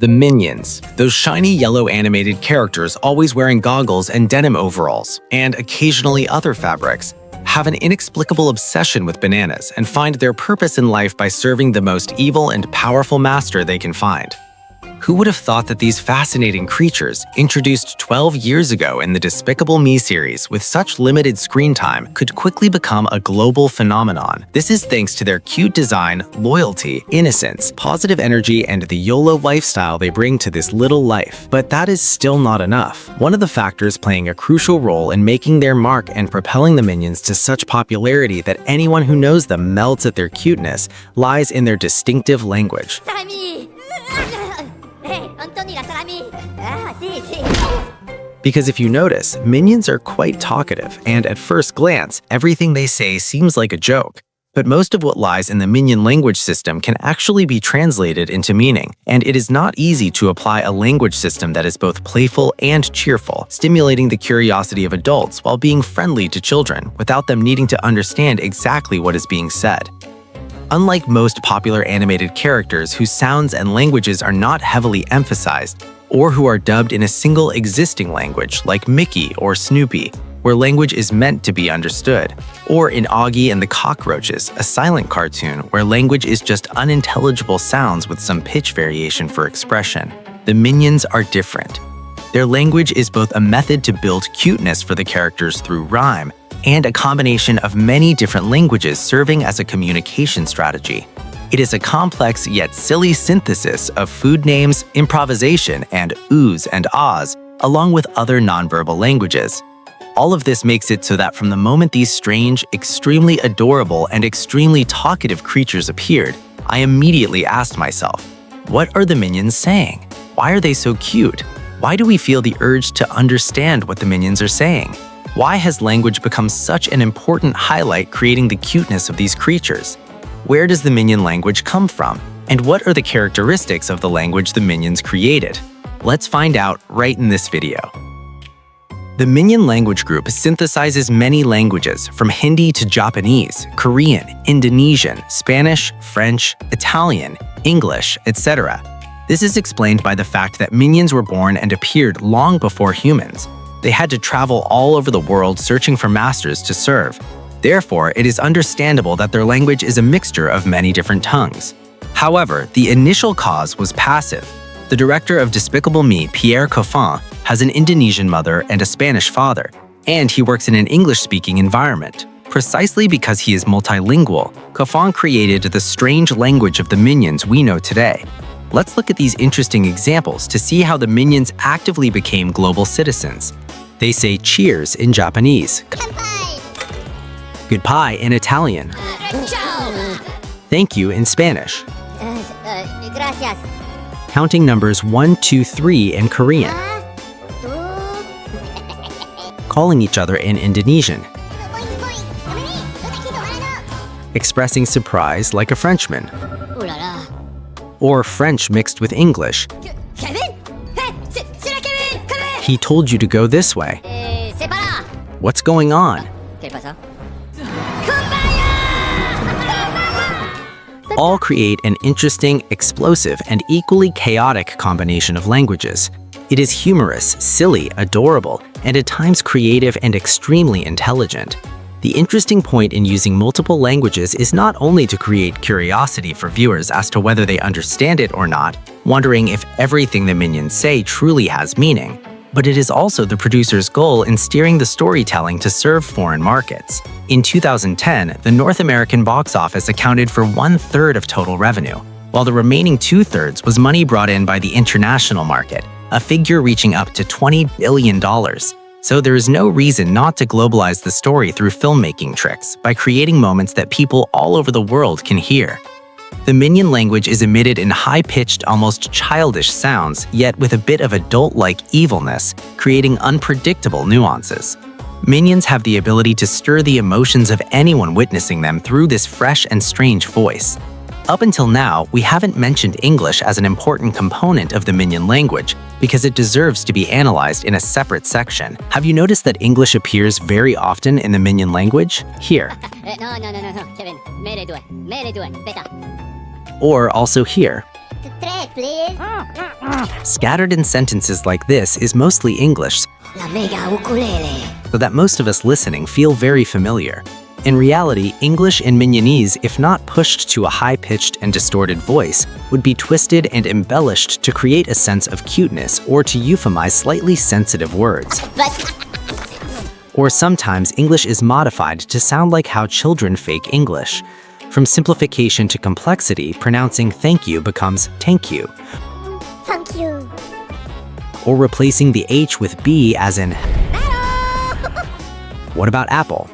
The Minions, those shiny yellow animated characters always wearing goggles and denim overalls, and occasionally other fabrics, have an inexplicable obsession with bananas and find their purpose in life by serving the most evil and powerful master they can find. Who would have thought that these fascinating creatures, introduced 12 years ago in the Despicable Me series with such limited screen time, could quickly become a global phenomenon? This is thanks to their cute design, loyalty, innocence, positive energy, and the YOLO lifestyle they bring to this little life. But that is still not enough. One of the factors playing a crucial role in making their mark and propelling the Minions to such popularity that anyone who knows them melts at their cuteness lies in their distinctive language. Because if you notice, Minions are quite talkative, and at first glance, everything they say seems like a joke. But most of what lies in the Minion language system can actually be translated into meaning, and it is not easy to apply a language system that is both playful and cheerful, stimulating the curiosity of adults while being friendly to children, without them needing to understand exactly what is being said. Unlike most popular animated characters whose sounds and languages are not heavily emphasized, or who are dubbed in a single existing language like Mickey or Snoopy, where language is meant to be understood, or in Augie and the Cockroaches, a silent cartoon where language is just unintelligible sounds with some pitch variation for expression, the Minions are different. Their language is both a method to build cuteness for the characters through rhyme, and a combination of many different languages serving as a communication strategy. It is a complex yet silly synthesis of food names, improvisation, and oohs and ahs, along with other nonverbal languages. All of this makes it so that from the moment these strange, extremely adorable, and extremely talkative creatures appeared, I immediately asked myself, what are the Minions saying? Why are they so cute? Why do we feel the urge to understand what the Minions are saying? Why has language become such an important highlight creating the cuteness of these creatures? Where does the Minion language come from? And what are the characteristics of the language the Minions created? Let's find out right in this video. The Minion language group synthesizes many languages from Hindi to Japanese, Korean, Indonesian, Spanish, French, Italian, English, etc. This is explained by the fact that Minions were born and appeared long before humans. They had to travel all over the world searching for masters to serve. Therefore, it is understandable that their language is a mixture of many different tongues. However, the initial cause was passive. The director of Despicable Me, Pierre Coffin, has an Indonesian mother and a Spanish father, and he works in an English-speaking environment. Precisely because he is multilingual, Coffin created the strange language of the Minions we know today. Let's look at these interesting examples to see how the Minions actively became global citizens. They say cheers in Japanese, goodbye in Italian, thank you in Spanish, Gracias. counting numbers 1, 2, 3 in Korean, calling each other in Indonesian, expressing surprise like a Frenchman, or French mixed with English. He told you to go this way. What's going on? All create an interesting, explosive, and equally chaotic combination of languages. It is humorous, silly, adorable, and at times creative and extremely intelligent. The interesting point in using multiple languages is not only to create curiosity for viewers as to whether they understand it or not, wondering if everything the Minions say truly has meaning, but it is also the producer's goal in steering the storytelling to serve foreign markets. In 2010, the North American box office accounted for 1/3 of total revenue, while the remaining 2/3 was money brought in by the international market, a figure reaching up to $20 billion. So there is no reason not to globalize the story through filmmaking tricks by creating moments that people all over the world can hear. The Minion language is emitted in high-pitched, almost childish sounds, yet with a bit of adult-like evilness, creating unpredictable nuances. Minions have the ability to stir the emotions of anyone witnessing them through this fresh and strange voice. Up until now, we haven't mentioned English as an important component of the Minion language because it deserves to be analyzed in a separate section. Have you noticed that English appears very often in the Minion language? Here. No, Kevin. do it. Better. Or also here. Thread, please. Scattered in sentences like this is mostly English, La mega ukulele. so that most of us listening feel very familiar. In reality, English in Minionese, if not pushed to a high-pitched and distorted voice, would be twisted and embellished to create a sense of cuteness or to euphemize slightly sensitive words. But Or sometimes English is modified to sound like how children fake English. From simplification to complexity, pronouncing thank you becomes tank you, thank you. or replacing the H with B as in what about apple?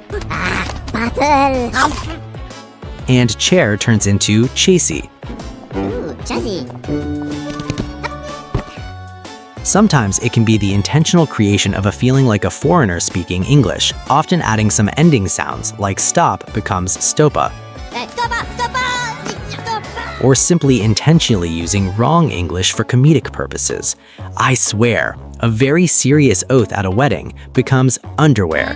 Apple. And chair turns into chasey. Ooh, chassis. Sometimes it can be the intentional creation of a feeling like a foreigner speaking English, often adding some ending sounds, like stop becomes stopa, Stop. or simply intentionally using wrong English for comedic purposes. I swear, a very serious oath at a wedding becomes underwear.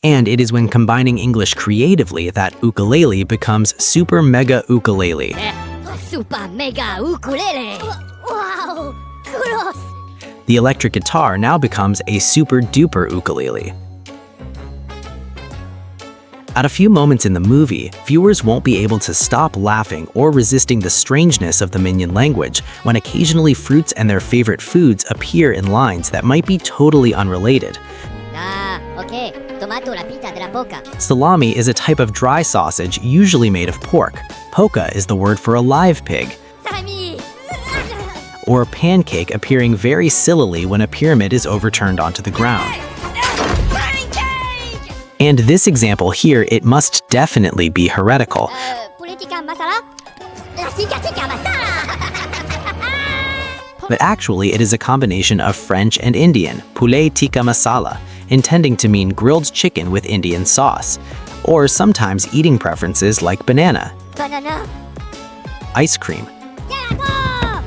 And it is when combining English creatively that ukulele becomes super mega ukulele. Super mega ukulele. Wow, gross. The electric guitar now becomes a super duper ukulele. At a few moments in the movie, viewers won't be able to stop laughing or resisting the strangeness of the Minion language when occasionally fruits and their favorite foods appear in lines that might be totally unrelated. Ah, okay. Tomato la pita de la boca. Salami is a type of dry sausage usually made of pork. Poca is the word for a live pig. Salami. Or pancake appearing very sillily when a pyramid is overturned onto the ground. And this example here, it must definitely be heretical. Politica masala. La tika masala. But actually, it is a combination of French and Indian, poulet tikka masala, intending to mean grilled chicken with Indian sauce, or sometimes eating preferences like banana, Banana. ice cream. Gelato.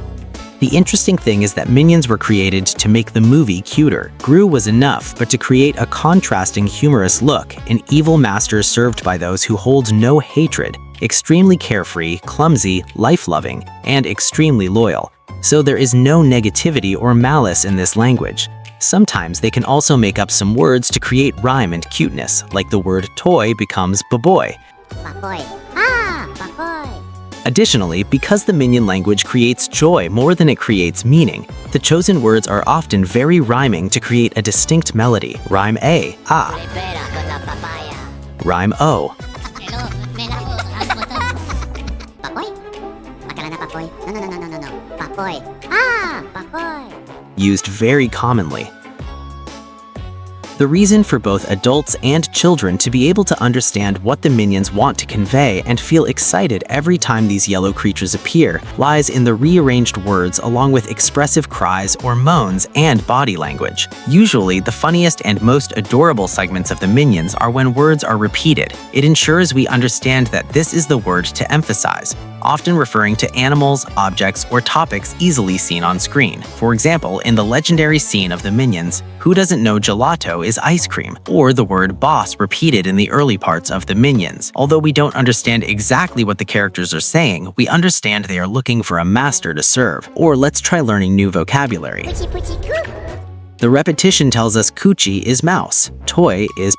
The interesting thing is that Minions were created to make the movie cuter. Gru was enough, but to create a contrasting humorous look, an evil master served by those who hold no hatred, extremely carefree, clumsy, life-loving, and extremely loyal. So there is no negativity or malice in this language. Sometimes they can also make up some words to create rhyme and cuteness, like the word toy becomes baboy. Papoy. Ah, papoy. Additionally, because the Minion language creates joy more than it creates meaning, the chosen words are often very rhyming to create a distinct melody. Rhyme A, ah. Libera con la papaya. Rhyme O, Hello, me la Papoy? Akala na papoy. No. Papoy. Ah, papoy. used very commonly. The reason for both adults and children to be able to understand what the Minions want to convey and feel excited every time these yellow creatures appear lies in the rearranged words along with expressive cries or moans and body language. Usually, the funniest and most adorable segments of the Minions are when words are repeated. It ensures we understand that this is the word to emphasize, often referring to animals, objects, or topics easily seen on screen. For example, in the legendary scene of the Minions, who doesn't know gelato is ice cream, or the word boss repeated in the early parts of the Minions. Although we don't understand exactly what the characters are saying, we understand they are looking for a master to serve. Or let's try learning new vocabulary. Puchi puchi coo. The repetition tells us coochie is mouse, toy is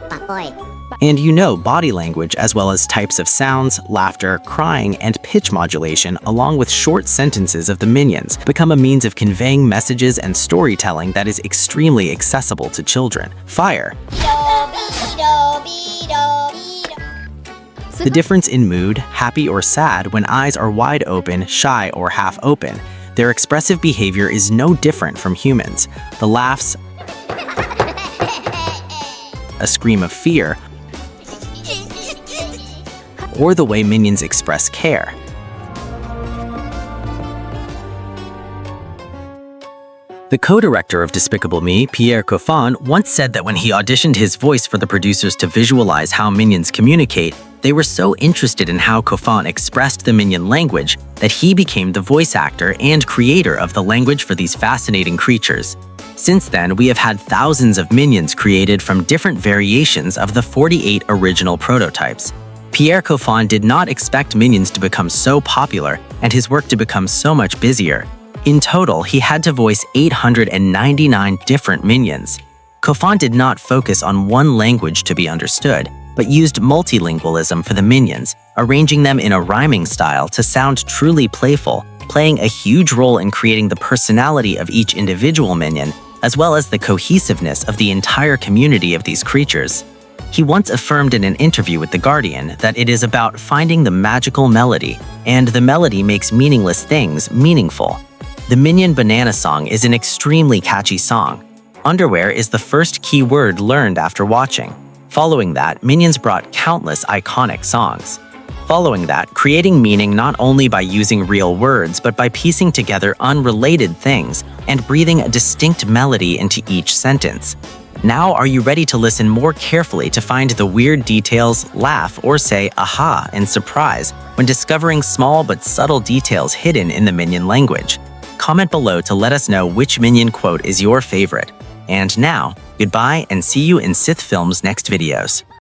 Papoy. and you know body language as well as types of sounds, laughter, crying, and pitch modulation along with short sentences of the Minions become a means of conveying messages and storytelling that is extremely accessible to children. Fire. The difference in mood, happy or sad when eyes are wide open, shy, or half open. Their expressive behavior is no different from humans. The laughs, a scream of fear, or the way Minions express care. The co-director of Despicable Me, Pierre Coffin, once said that when he auditioned his voice for the producers to visualize how Minions communicate, they were so interested in how Coffin expressed the Minion language that he became the voice actor and creator of the language for these fascinating creatures. Since then, we have had thousands of Minions created from different variations of the 48 original prototypes. Pierre Coffin did not expect Minions to become so popular and his work to become so much busier. In total, he had to voice 899 different Minions. Coffin did not focus on one language to be understood, but used multilingualism for the Minions, arranging them in a rhyming style to sound truly playful, playing a huge role in creating the personality of each individual Minion, as well as the cohesiveness of the entire community of these creatures. He once affirmed in an interview with The Guardian that it is about finding the magical melody, and the melody makes meaningless things meaningful. The Minion Banana Song is an extremely catchy song. Underwear is the first key word learned after watching. Following that, Minions brought countless iconic songs. Following that, creating meaning not only by using real words, but by piecing together unrelated things and breathing a distinct melody into each sentence. Now, are you ready to listen more carefully to find the weird details, laugh, or say aha in surprise when discovering small but subtle details hidden in the Minion language? Comment below to let us know which Minion quote is your favorite. And now, goodbye and see you in Syth-Film's next videos.